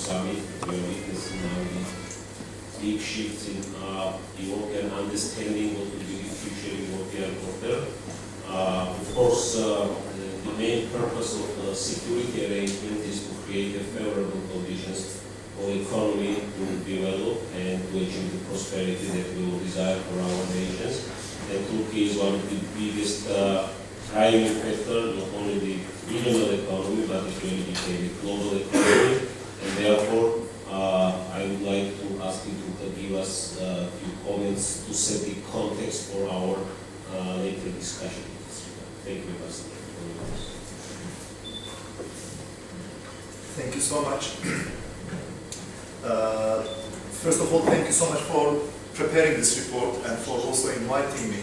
summit. We are witnessing now the big shifts in European understanding what will be the future European order. Of course, the main purpose of the security arrangement is to create a favorable conditions for the economy to develop and to achieve the prosperity that we will desire for our nations. And Turkey is one of the biggest driving factor, not only the regional economy, but it really became a global economy. And therefore, I would like to ask you to give us a few comments to set the context for our later discussion. Thank you, Pastor. Thank you so much. First of all, thank you so much for preparing this report and for also inviting me.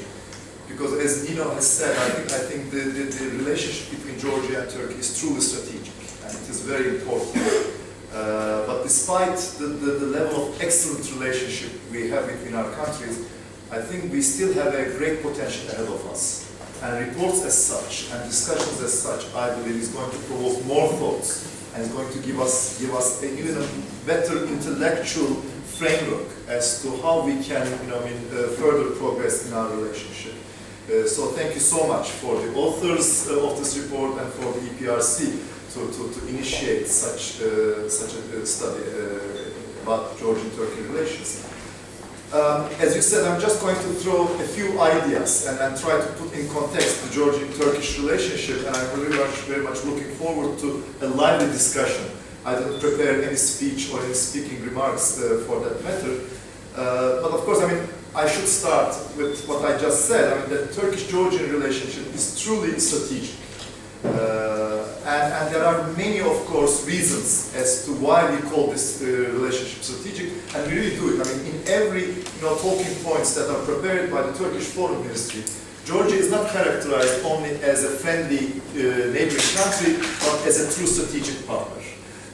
Because as Nino has said, I think the relationship between Georgia and Turkey is truly strategic and it is very important. But despite the level of excellent relationship we have between our countries, I think we still have a great potential ahead of us. And reports as such and discussions as such, I believe, is going to provoke more thoughts and is going to give us even a better intellectual framework as to how we can, further progress in our relationship. So thank you so much for the authors of this report and for the EPRC to initiate such a study about Georgian-Turkey relations. As you said, I'm just going to throw a few ideas and try to put in context the Georgian-Turkish relationship, and I'm very much looking forward to a lively discussion. I didn't prepare any speech or any speaking remarks for that matter, but of course, I should start with what I just said. The Turkish-Georgian relationship is truly strategic. And there are many, of course, reasons as to why we call this relationship strategic, and we really do it. In every talking points that are prepared by the Turkish Foreign Ministry, Georgia is not characterized only as a friendly neighboring country, but as a true strategic partner.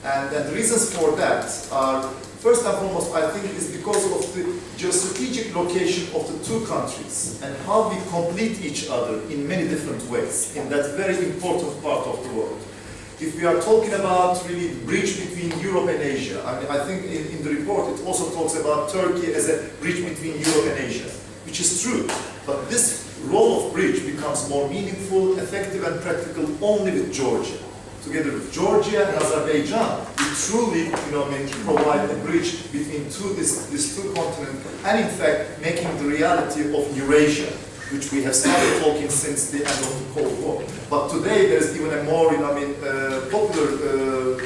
And the reasons for that are, first and foremost, I think, is because of the geostrategic location of the two countries and how we complete each other in many different ways in that very important part of the world. If we are talking about really the bridge between Europe and Asia, I think in the report it also talks about Turkey as a bridge between Europe and Asia, which is true. But this role of bridge becomes more meaningful, effective and practical only with Georgia. Together with Georgia and Azerbaijan, we truly provide a bridge between these two continents, and in fact making the reality of Eurasia, which we have started talking since the end of the Cold War. But today there's even a more popular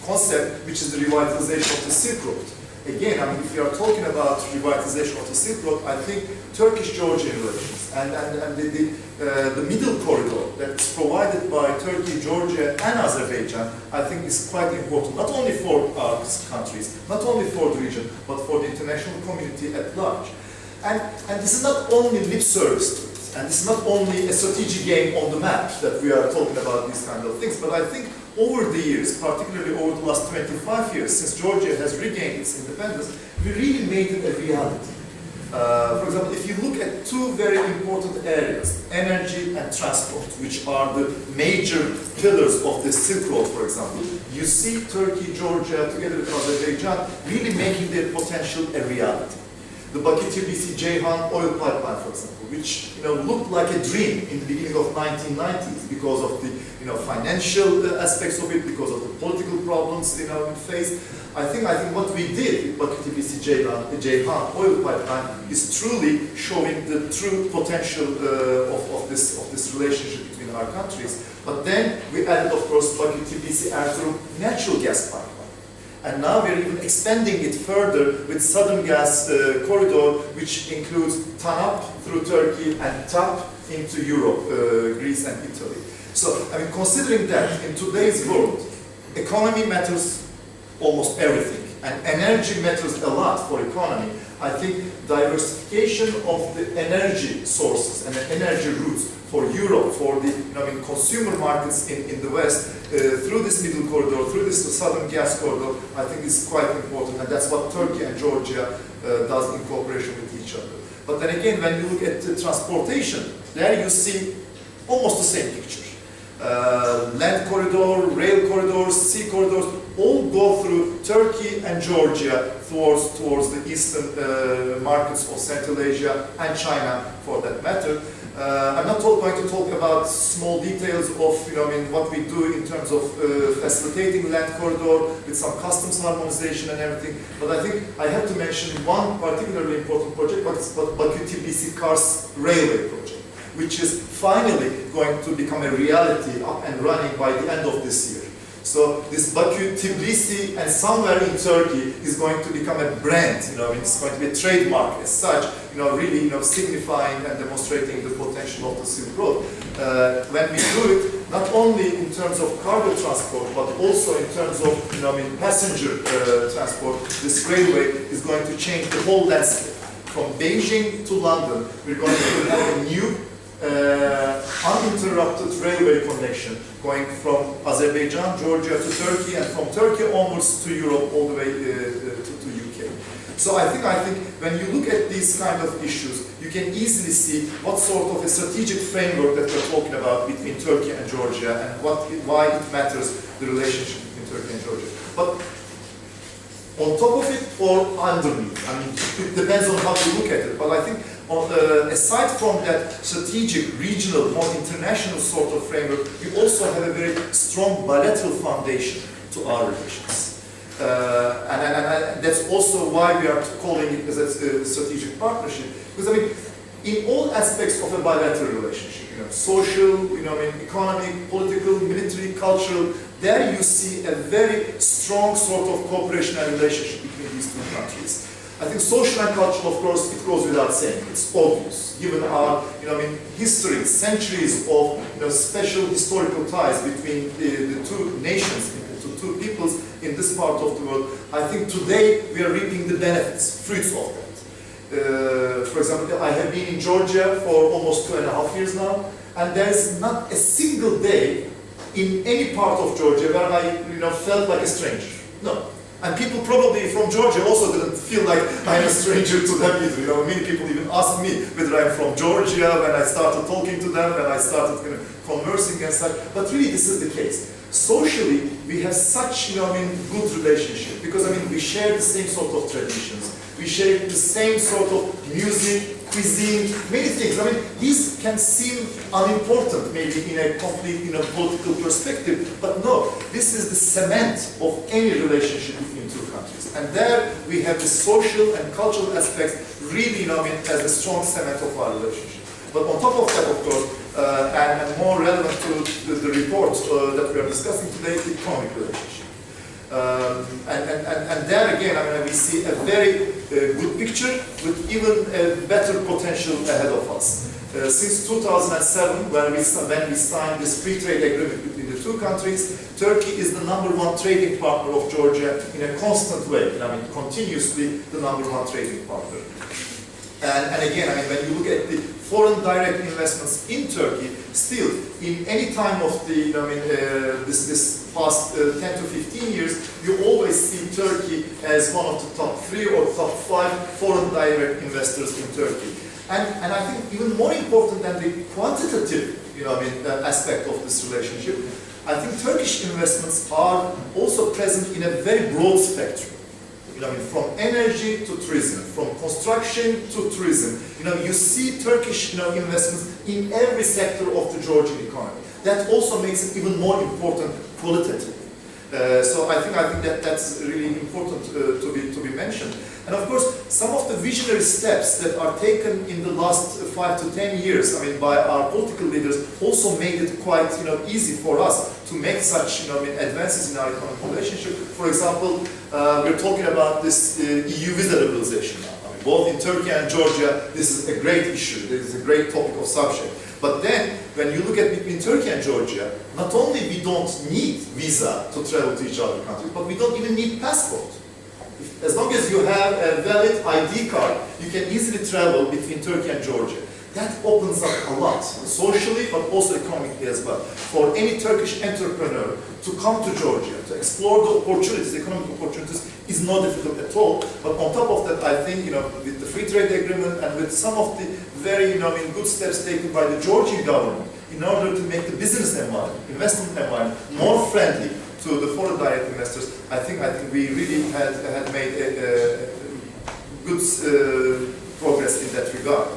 concept, which is the revitalization of the Silk Road. Again, if you are talking about revitalization of the Silk Road, I think Turkish-Georgian relations and the middle corridor that's provided by Turkey, Georgia, and Azerbaijan, I think is quite important, not only for our countries, not only for the region, but for the international community at large. And this is not only lip service to it, and this is not only a strategic game on the map that we are talking about these kind of things, but I think over the years, particularly over the last 25 years, since Georgia has regained its independence, we really made it a reality. For example, if you look at two very important areas, energy and transport, which are the major pillars of the Silk Road, for example, you see Turkey, Georgia, together with Azerbaijan, really making their potential a reality. The Bakü-Tbilisi-Ceyhan oil pipeline, for example, which looked like a dream in the beginning of 1990s because of the financial aspects of it, because of the political problems we faced. I think what we did with Bakü-Tbilisi-Ceyhan oil pipeline is truly showing the true potential of this relationship between our countries. But then we added, of course, Bakü-Tbilisi-Erzurum natural gas pipeline. And now we're even expanding it further with Southern Gas Corridor, which includes TANAP through Turkey and TAP into Europe, Greece and Italy. So, considering that in today's world, economy matters almost everything, and energy matters a lot for economy, I think diversification of the energy sources and the energy routes for Europe, for the consumer markets in the West, through this middle corridor, through this southern gas corridor, I think is quite important, and that's what Turkey and Georgia does in cooperation with each other. But then again, when you look at the transportation, there you see almost the same picture. Land corridor, rail corridors, sea corridors, all go through Turkey and Georgia towards the eastern markets of Central Asia and China for that matter. I'm not going to talk about small details of what we do in terms of facilitating land corridor with some customs harmonization and everything, but I think I have to mention one particularly important project, Baku-Tbilisi-Kars railway project, which is finally going to become a reality up and running by the end of this year. So this Baku-Tbilisi and somewhere in Turkey is going to become a brand, it's going to be a trademark as such, really signifying and demonstrating the potential of the Silk Road. When we do it, not only in terms of cargo transport, but also in terms of passenger transport, this railway is going to change the whole landscape. From Beijing to London, we're going to have a new uninterrupted railway connection going from Azerbaijan, Georgia to Turkey, and from Turkey onwards to Europe all the way to UK. So I think when you look at these kind of issues, you can easily see what sort of a strategic framework that we're talking about between Turkey and Georgia and why it matters, the relationship between Turkey and Georgia. But on top of it or underneath, it depends on how you look at it, but I think aside from that strategic, regional, more international sort of framework, we also have a very strong bilateral foundation to our relations. And that's also why we are calling it as a strategic partnership. Because in all aspects of a bilateral relationship, social, economic, political, military, cultural, there you see a very strong sort of cooperation and relationship between these two countries. I think social and cultural, of course, it goes without saying. It's obvious, given our, history, centuries of, special historical ties between the two nations, the two peoples in this part of the world. I think today we are reaping the benefits, fruits of that. For example, I have been in Georgia for almost 2.5 years now, and there is not a single day in any part of Georgia where I, felt like a stranger. No. And people probably from Georgia also didn't feel like I'm a stranger to them either. Many people even ask me whether I'm from Georgia when I started talking to them, when I started conversing and such. But really, this is the case. Socially, we have such, good relationship because we share the same sort of traditions. We share the same sort of music, cuisine, many things. These can seem unimportant maybe in a complete, political perspective, but no, this is the cement of any relationship between two countries. And there we have the social and cultural aspects really, as a strong cement of our relationship. But on top of that, of course, and more relevant to the report that we are discussing today, the economic relationship. And there again, we see a very good picture with even a better potential ahead of us. Since 2007, when we signed this free trade agreement between the two countries, Turkey is the #1 trading partner of Georgia in a constant way. Continuously the #1 trading partner. And again, when you look at the foreign direct investments in Turkey, still, in any time of the, this past 10 to 15 years, you always see Turkey as one of the top 3 or top 5 foreign direct investors in Turkey. And I think even more important than the quantitative, aspect of this relationship, I think Turkish investments are also present in a very broad spectrum. From energy to tourism, from construction to tourism. You see Turkish investments in every sector of the Georgian economy. That also makes it even more important qualitatively. So I think that's really important to be mentioned. And of course, some of the visionary steps that are taken in the last 5 to 10 years, by our political leaders, also made it quite easy for us to make such advances in our economic relationship. For example, we're talking about this EU visa liberalization now. Both in Turkey and Georgia, this is a great issue. This is a great topic of subject. But then, when you look at between Turkey and Georgia, not only we don't need visa to travel to each other countries, but we don't even need passport. As long as you have a valid ID card, you can easily travel between Turkey and Georgia. That opens up a lot, socially, but also economically as well. For any Turkish entrepreneur to come to Georgia, to explore the opportunities, economic opportunities, is not difficult at all. But on top of that, I think, with the free trade agreement and with some of the very, good steps taken by the Georgian government in order to make the business environment, investment environment more friendly to the foreign direct investors, I think we really had made a good progress in that regard.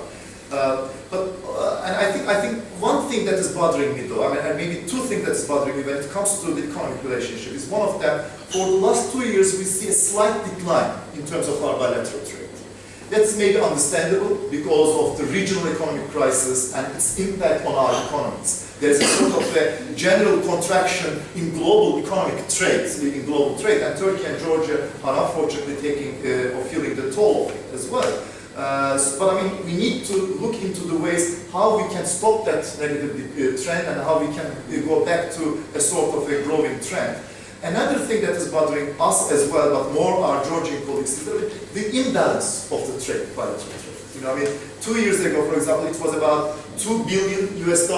And I think one thing that is bothering me though, and maybe two things that is bothering me when it comes to the economic relationship is one of them, for the last 2 years we see a slight decline in terms of our bilateral trade. That's maybe understandable because of the regional economic crisis and its impact on our economies. There's a sort of a general contraction in global economic trade, and Turkey and Georgia are unfortunately taking or feeling the toll of it as well. But I mean, we need to look into the ways how we can stop that negative trend and how we can go back to a sort of a growing trend. Another thing that is bothering us as well, but more our Georgian colleagues, is the imbalance of the trade, bilateral trade. You know, I mean, 2 years ago, for example, it was about $2 billion US,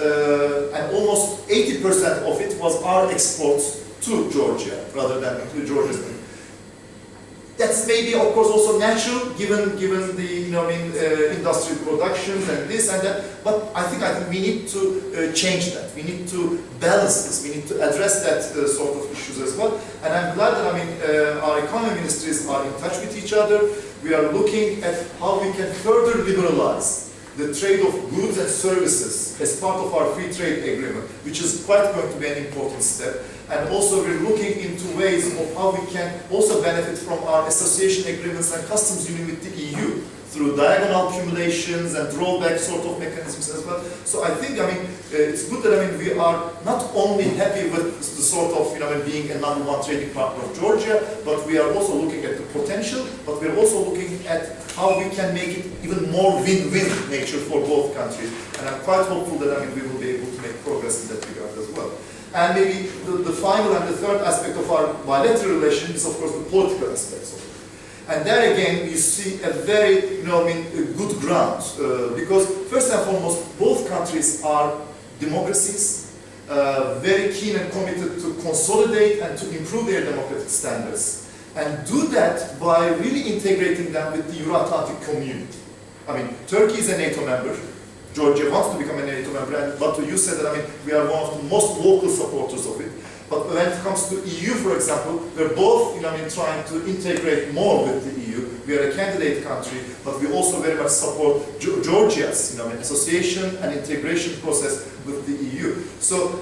and almost 80% of it was our exports to Georgia, rather than to Georgia's. That's maybe, of course, also natural, given the industrial productions and this and that. But I think we need to change that. We need to balance this. We need to address that sort of issues as well. And I'm glad that our economy ministries are in touch with each other. We are looking at how we can further liberalize the trade of goods and services as part of our free trade agreement, which is quite going to be an important step. And also we're looking into ways of how we can also benefit from our association agreements and customs union with the EU through diagonal accumulations and drawback sort of mechanisms as well. So I think, it's good that, we are not only happy with the sort of, being a number one trading partner of Georgia, but we are also looking at the potential, but we're also looking at how we can make it even more win-win nature for both countries. And I'm quite hopeful that, we will be able to make progress in that regard as well. And maybe the final and the third aspect of our bilateral relation is, of course, the political aspects of it. And there again, you see a very, good ground. Because first and foremost, both countries are democracies, very keen and committed to consolidate and to improve their democratic standards. And do that by really integrating them with the Euro-Atlantic community. Turkey is a NATO member. Georgia wants to become a NATO member, and but you said that we are one of the most vocal supporters of it. But when it comes to EU, for example, we're both trying to integrate more with the EU. We are a candidate country, but we also very much support Georgia's association and integration process with the EU. So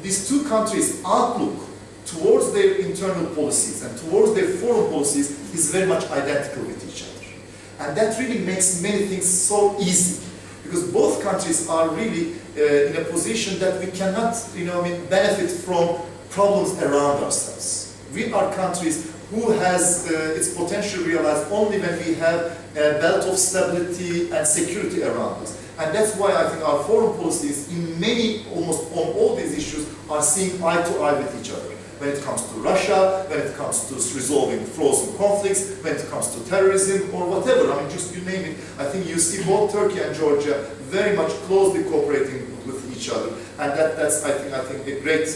these two countries' outlook towards their internal policies and towards their foreign policies is very much identical with each other. And that really makes many things so easy. Because both countries are really in a position that we cannot, benefit from problems around ourselves. We are countries who has its potential realized only when we have a belt of stability and security around us. And that's why I think our foreign policies in almost on all these issues are seeing eye to eye with each other. When it comes to Russia, when it comes to resolving frozen conflicts, when it comes to terrorism or whatever, just you name it, I think you see both Turkey and Georgia very much closely cooperating with each other. And that's I think a great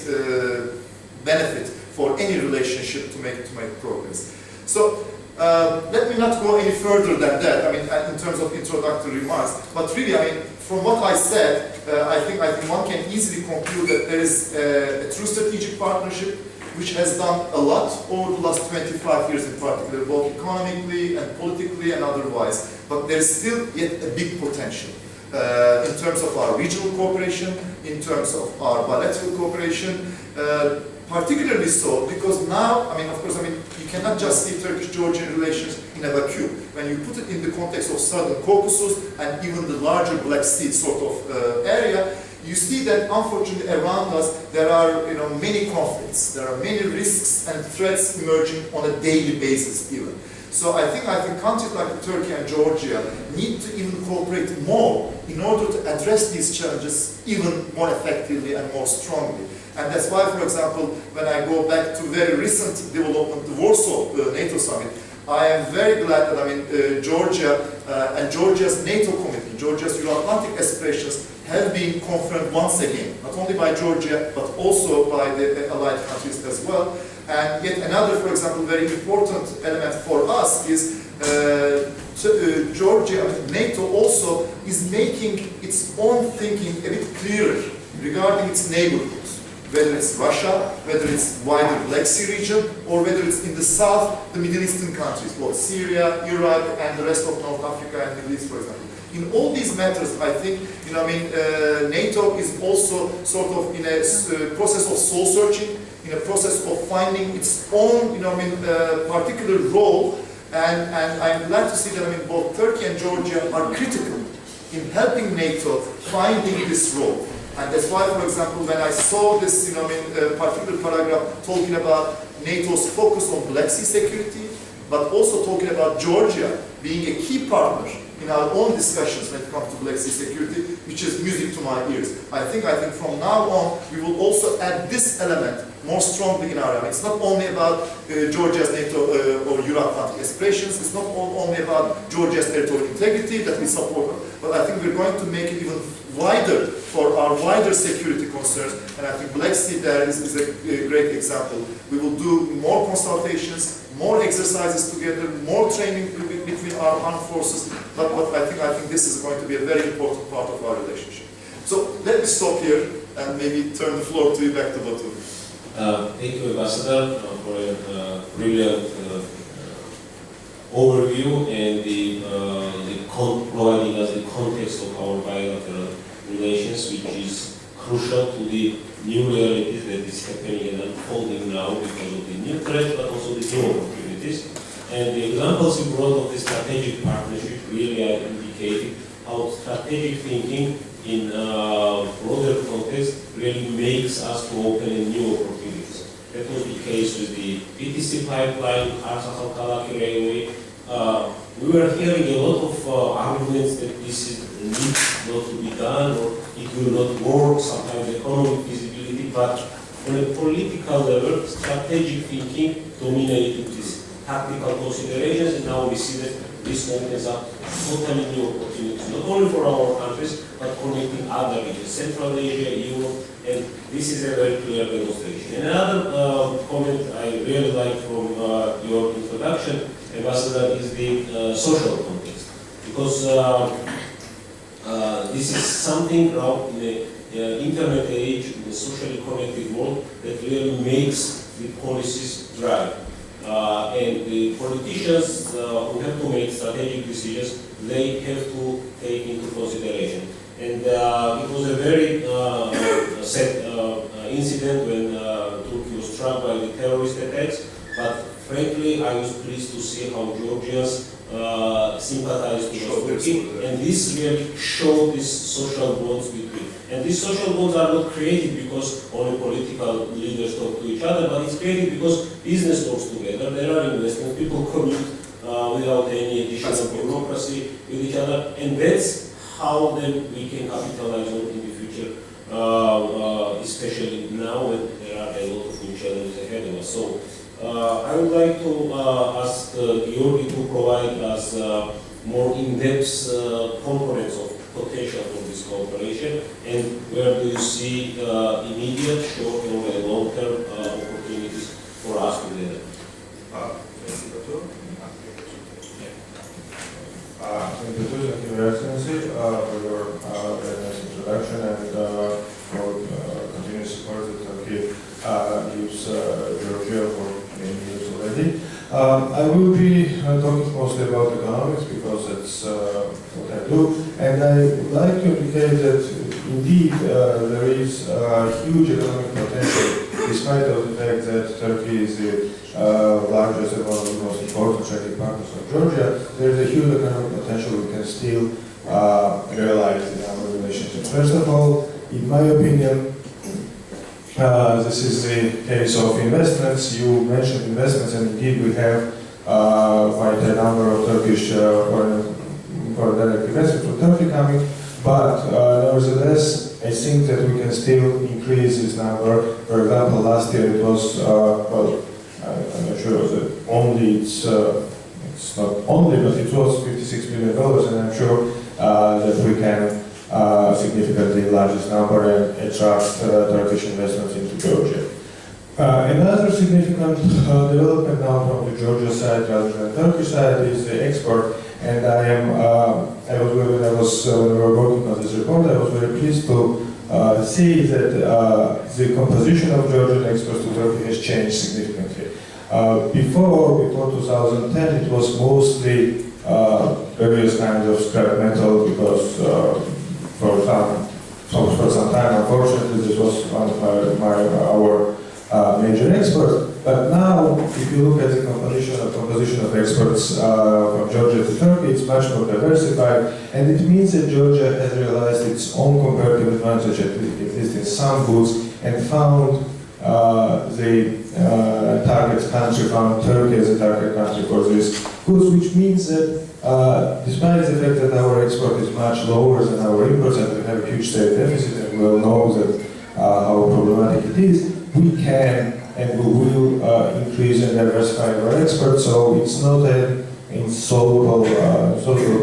benefit for any relationship to make progress. So let me not go any further than that, in terms of introductory remarks, but really, from what I said, I think one can easily conclude that there is a true strategic partnership which has done a lot over the last 25 years in particular, both economically and politically and otherwise. But there's still yet a big potential in terms of our regional cooperation, in terms of our bilateral cooperation, particularly so because now, of course, you cannot just see Turkish-Georgian relations in a vacuum. When you put it in the context of Southern Caucasus and even the larger Black Sea sort of area, you see that unfortunately around us there are many conflicts, there are many risks and threats emerging on a daily basis even. So I think countries like Turkey and Georgia need to even cooperate more in order to address these challenges even more effectively and more strongly. And that's why, for example, when I go back to very recent development, the Warsaw NATO summit, I am very glad that Georgia and Georgia's NATO commitment, Georgia's Euro-Atlantic aspirations have been confirmed once again, not only by Georgia, but also by the allied countries as well. And yet another, for example, very important element for us is Georgia, NATO also is making its own thinking a bit clearer regarding its neighborhoods. whether it's Russia, whether it's wider Black Sea region, or whether it's in the south, the Middle Eastern countries, both Syria, Iraq, and the rest of North Africa and Middle East, for example. In all these matters, I think, NATO is also sort of in a process of soul searching, in a process of finding its own, particular role, and I'm glad to see that, both Turkey and Georgia are critical in helping NATO finding this role. And that's why, for example, when I saw this, particular paragraph talking about NATO's focus on Black Sea security, but also talking about Georgia being a key partner in our own discussions when it comes to Black Sea security, which is music to my ears. I think from now on, we will also add this element more strongly in our. It's not only about Georgia's NATO or Euro-Atlantic aspirations, it's not only about Georgia's territorial integrity that we support, but I think we're going to make it even wider for our wider security concerns, and I think Black Sea there is a great example. We will do more consultations, more exercises together, more training between our armed forces, but I think this is going to be a very important part of our relationship. So let me stop here and maybe turn the floor to you back to Batu. Thank you, Ambassador, for a brilliant overview and providing us the context of our bilateral relations, which is crucial to the new realities that is happening and unfolding now because of the new threat, but also the new opportunities. And the examples you brought of the strategic partnership really are indicating how strategic thinking in broader context really makes us to open a new opportunities. That was the case with the PTC pipeline, Artsakh-Halki railway. We were hearing a lot of arguments that this needs not to be done or it will not work, sometimes economic feasibility, but on a political level, strategic thinking dominated these tactical considerations, and now we see that this opens up totally new opportunities, not only for our countries, but connecting other regions, Central Asia, Europe, and this is a very clear demonstration. And another comment I really like from your introduction, Ambassador, is the social context, because this is something now in the internet age, in the socially connected world, that really makes the policies drive. And the politicians who have to make strategic decisions, they have to take into consideration. And it was a very sad incident when Turkey was struck by the terrorist attacks, but frankly, I was pleased to see how Georgians sympathized with Turkey, and this really showed these social bonds between. And these social bonds are not created because only political leaders talk to each other, but it's created because business works together, there are investments, people commute without any additional bureaucracy with each other, and that's how then we can capitalize on in the future, especially now when there are a lot of new challenges ahead of us. So I would like to ask Georgi to provide us more in-depth components of potential for this cooperation, and where do you see immediate, short-term, and long-term opportunities for us together? Thank you, Your Excellency, for your very nice introduction and for continuous support that Turkey gives Georgia for many years already. I will be talking mostly about economics because that's what I do, and I would like to indicate that indeed there is huge economic potential, despite of the fact that Turkey is the largest and one of the most important trading partners of Georgia. There is a huge economic potential we can still realize in our relationship. First of all, in my opinion, this is the case of investments. You mentioned investments, and indeed we have quite a number of Turkish foreign direct investments from Turkey coming, but nevertheless, I think that we can still increase this number. For example, last year it was, well, I'm not sure that only it's not only, but it was $56 billion, and I'm sure that we can significantly enlarge this number and attract Turkish investments into Georgia. Another significant development now from the Georgia side rather than the Turkish side is the export, and when we were working on this report, I was very pleased to see that the composition of Georgian exports to Turkey has changed significantly. Before 2010, it was mostly various kinds of scrap metal because for some time, unfortunately, this was one of our major exports. But now, if you look at the composition of exports from Georgia to Turkey, it's much more diversified, and it means that Georgia has realized its own comparative advantage that exists in some goods and found the target country, found Turkey as a target country for these goods, which means that despite the fact that our export is much lower than our imports and we have a huge trade deficit, and we all know that how problematic it is, we can and we will increase and diversify our exports. So it's not an insoluble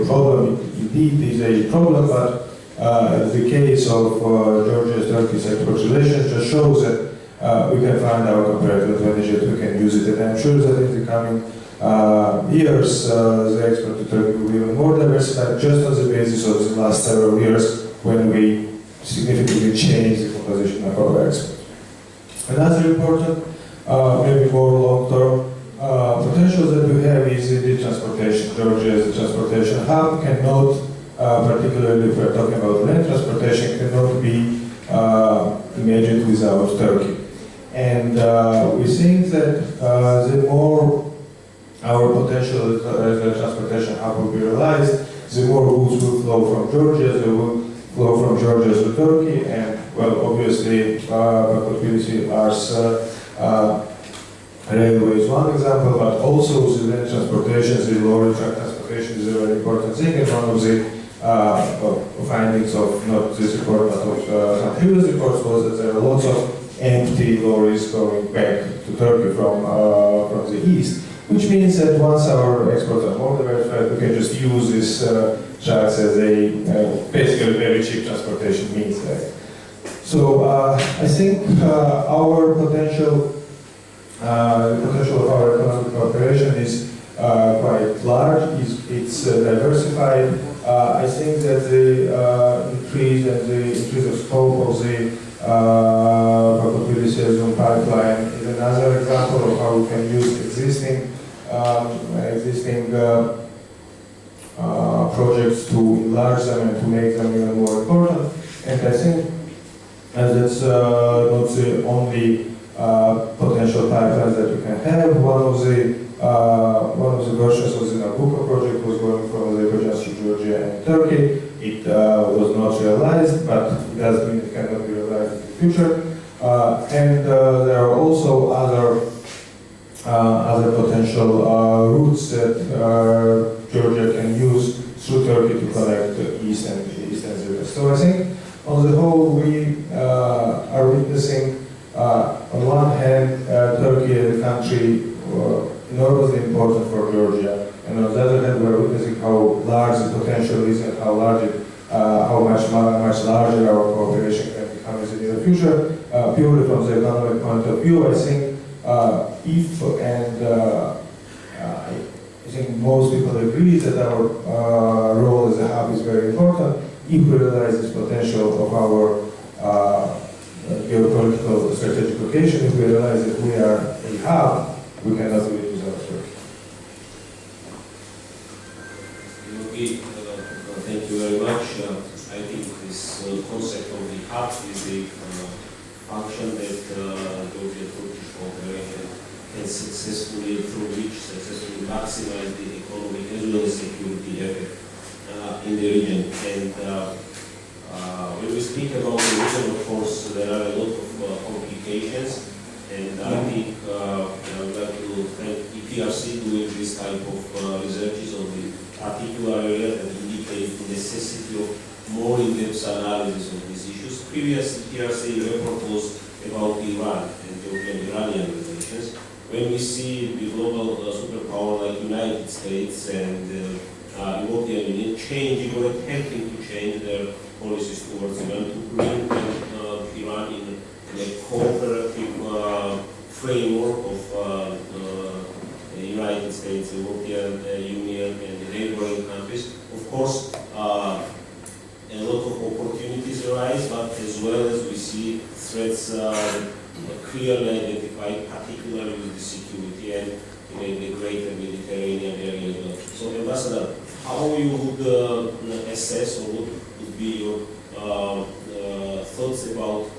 problem. Indeed, it is a problem, but the case of Georgia's-Turkey's export relations just shows that we can find our comparative advantage and we can use it. And I'm sure that in the coming years, the export to Turkey will be even more diversified, just on the basis of the last several years when we significantly changed the composition of our exports. Another important, maybe more long-term potential that we have is the transportation. Georgia as a transportation hub cannot, particularly if we're talking about land transportation, cannot be imagined without Turkey. And we think that the more our potential as a transportation hub will be realized, the more goods will flow from Georgia, they will flow from Georgia to Turkey, and well, obviously, Tbilisi Ars railway is one example, but also the land transportation, the lorry truck transportation is a very important thing, and one of the findings of not this report, but of some previous reports was that there are lots of empty lorries going back to Turkey from the east, which means that once our exports are more diversified, we can just use these trucks as a basically very cheap transportation means. So I think our potential, the potential of our economic cooperation is quite large. It's diversified. I think that the increase of scope of the Tbilisi pipeline is another example of how we can use existing projects to enlarge them and to make them even more important. And I think that's not the only potential pipelines that we can have. One of the versions of the Nabucco project was going from Azerbaijan to Georgia and Turkey. It was not realized, but it doesn't mean it cannot be realized in the future. And there are also other potential routes that Georgia can use through Turkey to connect the east and the west. So I think, on the whole, we are witnessing, on one hand, Turkey as a country enormously important for Georgia, and on the other hand, we are witnessing how large the potential is and how much larger our cooperation can become in the near future. Purely from the economic point of view, I think I think most people agree that our role as a hub is very important. If we realize this potential of our geopolitical strategic location, if we realize that we are a hub, we cannot do it without Turkey. Okay, thank you very much. I think this concept of the hub is a function that Georgia-Turkish cooperation can successfully maximize the economic as well as security effect in the region. And when we speak about the region, of course, there are a lot of complications. And I think I would like to thank EPRC doing this type of researches on the particular area that indicate the necessity of more in-depth analysis of these issues. Previous EPRC report was about Iran and Georgian-Iranian relations. When we see the global superpower like United States and European Union changing or attempting to change their policies towards Iran, to bring Iran in a cooperative framework of the United States, the European Union, and the neighboring countries. Of course, a lot of opportunities demilitarized, but as well as we see threats clearly identified, particularly with the security and in the greater Mediterranean area as well. So, Ambassador, how you would assess or what would be your thoughts about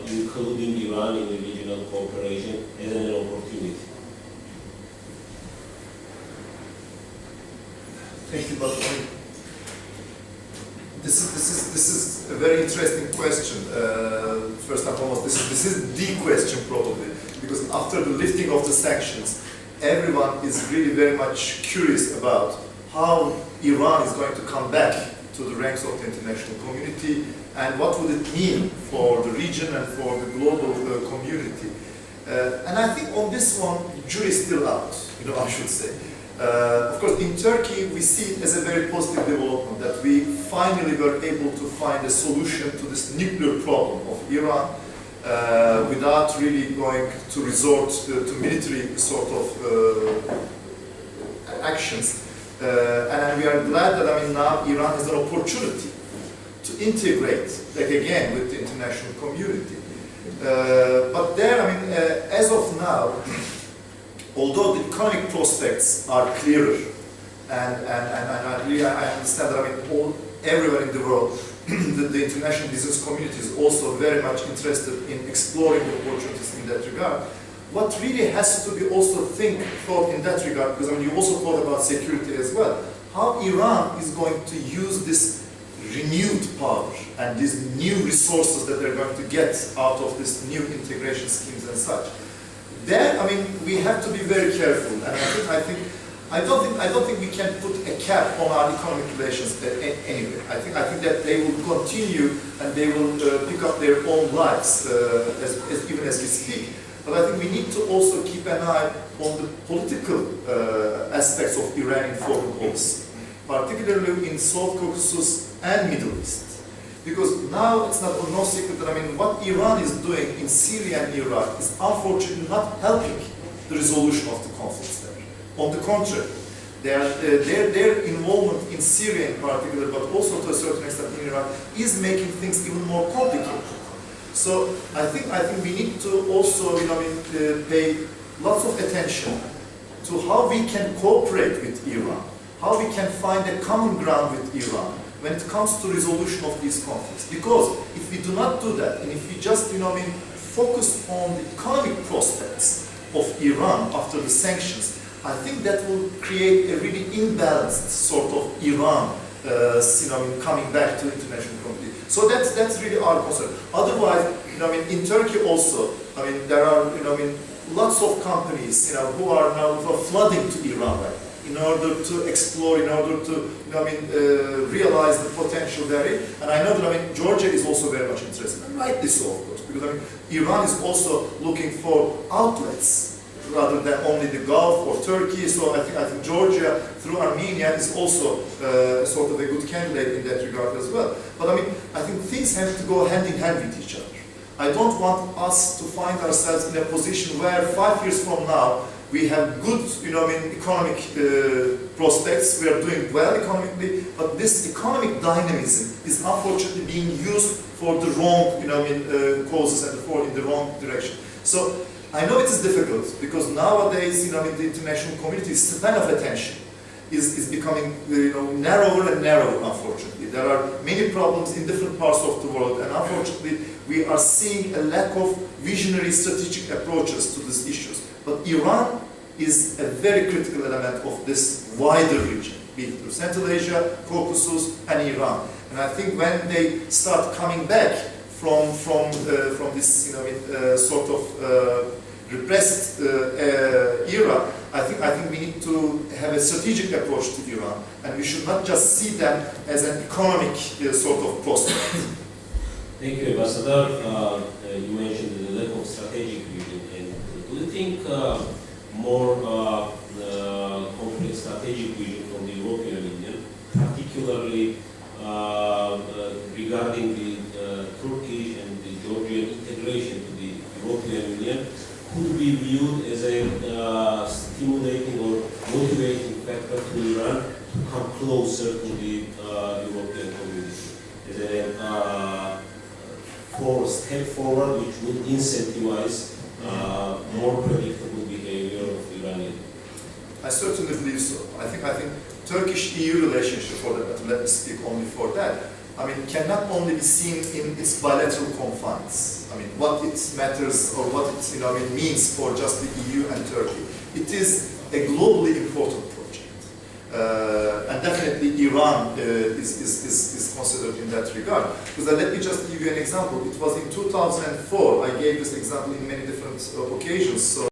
including Iran in the regional cooperation as an opportunity? Thank you, but this is a very interesting question. First and foremost, this is the question probably, because after the lifting of the sanctions, everyone is really very much curious about how Iran is going to come back to the ranks of the international community and what would it mean for the region and for the global community. And I think on this one, the jury is still out, I should say. Of course, in Turkey, we see it as a very positive development that we finally were able to find a solution to this nuclear problem of Iran without really going to resort to military sort of actions. And we are glad that, now Iran has an opportunity to integrate, again, with the international community. But there, as of now, although the economic prospects are clearer, and I understand that everywhere in the world, the international business community is also very much interested in exploring the opportunities in that regard. What really has to be also thought in that regard, because you also thought about security as well, how Iran is going to use this renewed power and these new resources that they're going to get out of this new integration schemes and such. Then, we have to be very careful, and I don't think we can put a cap on our economic relations anyway. I think that they will continue and they will pick up their own lives even as we speak. But I think we need to also keep an eye on the political aspects of Iranian foreign policy, particularly in South Caucasus and Middle East. Because now it's no secret that what Iran is doing in Syria and Iraq is unfortunately not helping the resolution of the conflicts there. On the contrary, their involvement in Syria in particular, but also to a certain extent in Iraq, is making things even more complicated. So I think we need to also pay lots of attention to how we can cooperate with Iran, how we can find a common ground with Iran when it comes to resolution of these conflicts. Because if we do not do that, and if we just focus on the economic prospects of Iran after the sanctions, I think that will create a really imbalanced sort of Iran coming back to the international community. So that's really our concern. Otherwise, in Turkey also, there are lots of companies who are now flooding to Iran right now, in order to explore, in order to realize the potential there. And I know that Georgia is also very much interested, and rightly so, of course, because Iran is also looking for outlets rather than only the Gulf or Turkey. So I think Georgia through Armenia is also sort of a good candidate in that regard as well. But I think things have to go hand in hand with each other. I don't want us to find ourselves in a position where 5 years from now we have good, economic prospects. We are doing well economically, but this economic dynamism is unfortunately being used for the wrong, causes and in the wrong direction. So I know it is difficult because nowadays, the international community's span of attention is becoming, narrower and narrower. Unfortunately, there are many problems in different parts of the world, and unfortunately, we are seeing a lack of visionary, strategic approaches to these issues. But Iran is a very critical element of this wider region, be it through Central Asia, Caucasus, and Iran. And I think when they start coming back from this, sort of repressed era, I think we need to have a strategic approach to Iran, and we should not just see them as an economic sort of prospect. Thank you, Ambassador. You mentioned the lack of strategic vision, and do you think more complex strategic vision from the European Union, particularly regarding the Turkish and the Georgian integration to the European Union, could be viewed as a stimulating or motivating factor to Iran to come closer to the European community, as a step forward which will incentivize more predictable behavior of Iranian. I certainly believe so. I think Turkish-EU relationship, for that, let me speak only for that, I mean, cannot only be seen in its bilateral confines. I mean, what it matters or what it means for just the EU and Turkey. It is a globally important project. And definitely Iran is considered in that regard. Because let me just give you an example. It was in 2004, I gave this example in many different occasions. So